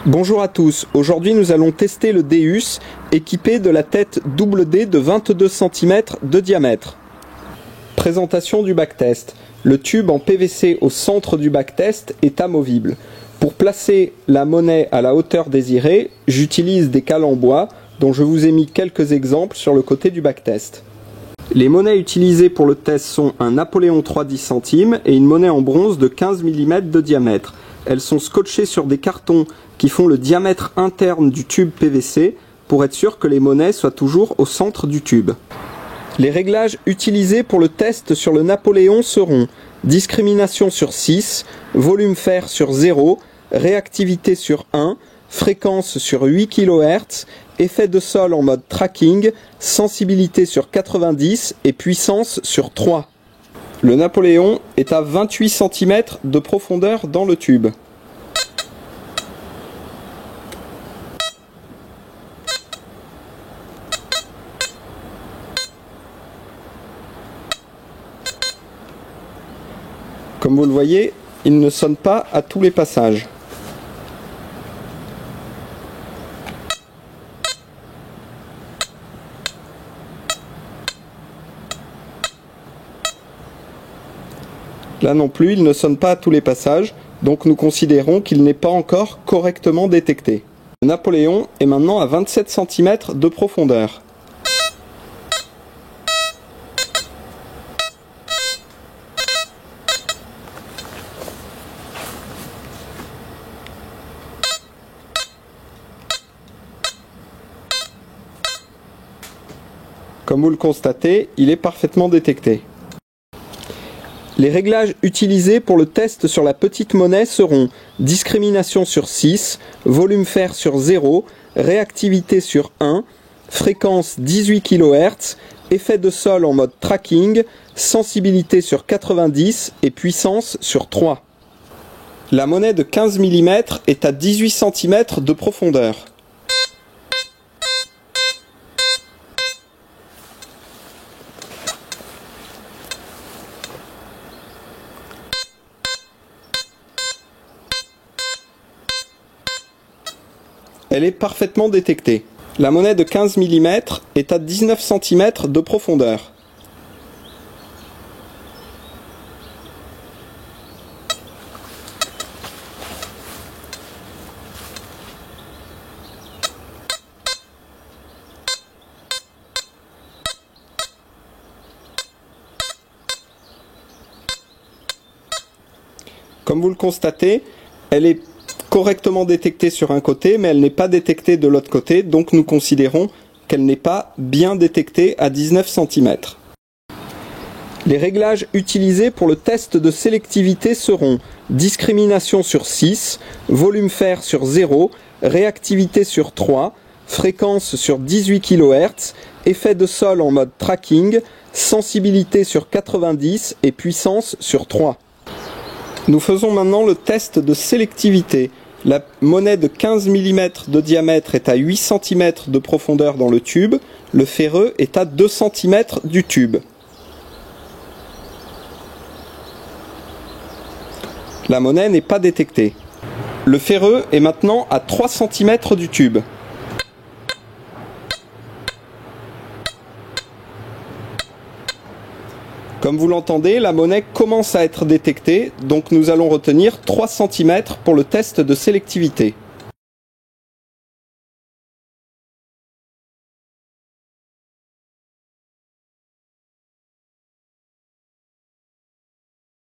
Bonjour à tous, aujourd'hui nous allons tester le Deus équipé de la tête double D de 22 cm de diamètre. Présentation du backtest. Le tube en PVC au centre du backtest est amovible. Pour placer la monnaie à la hauteur désirée, j'utilise des cales en bois dont je vous ai mis quelques exemples sur le côté du backtest. Les monnaies utilisées pour le test sont un Napoléon III 10 centimes et une monnaie en bronze de 15 mm de diamètre. Elles sont scotchées sur des cartons qui font le diamètre interne du tube PVC pour être sûr que les monnaies soient toujours au centre du tube. Les réglages utilisés pour le test sur le Napoléon seront discrimination sur 6, volume fer sur 0, réactivité sur 1, fréquence sur 8 kHz, effet de sol en mode tracking, sensibilité sur 90 et puissance sur 3. Le Napoléon est à 28 cm de profondeur dans le tube. Comme vous le voyez, il ne sonne pas à tous les passages. Là non plus, il ne sonne pas à tous les passages, donc nous considérons qu'il n'est pas encore correctement détecté. Le Napoléon est maintenant à 27 cm de profondeur. Comme vous le constatez, il est parfaitement détecté. Les réglages utilisés pour le test sur la petite monnaie seront discrimination sur 6, volume fer sur 0, réactivité sur 1, fréquence 18 kHz, effet de sol en mode tracking, sensibilité sur 90 et puissance sur 3. La monnaie de 15 mm est à 18 cm de profondeur. Elle est parfaitement détectée. La monnaie de 15 mm est à 19 cm de profondeur. Comme vous le constatez, elle est correctement détectée sur un côté, mais elle n'est pas détectée de l'autre côté, donc nous considérons qu'elle n'est pas bien détectée à 19 cm. Les réglages utilisés pour le test de sélectivité seront discrimination sur 6, volume fer sur 0, réactivité sur 3, fréquence sur 18 kHz, effet de sol en mode tracking, sensibilité sur 90 et puissance sur 3. Nous faisons maintenant le test de sélectivité. La monnaie de 15 mm de diamètre est à 8 cm de profondeur dans le tube. Le ferreux est à 2 cm du tube. La monnaie n'est pas détectée. Le ferreux est maintenant à 3 cm du tube. Comme vous l'entendez, la monnaie commence à être détectée, donc nous allons retenir 3 cm pour le test de sélectivité.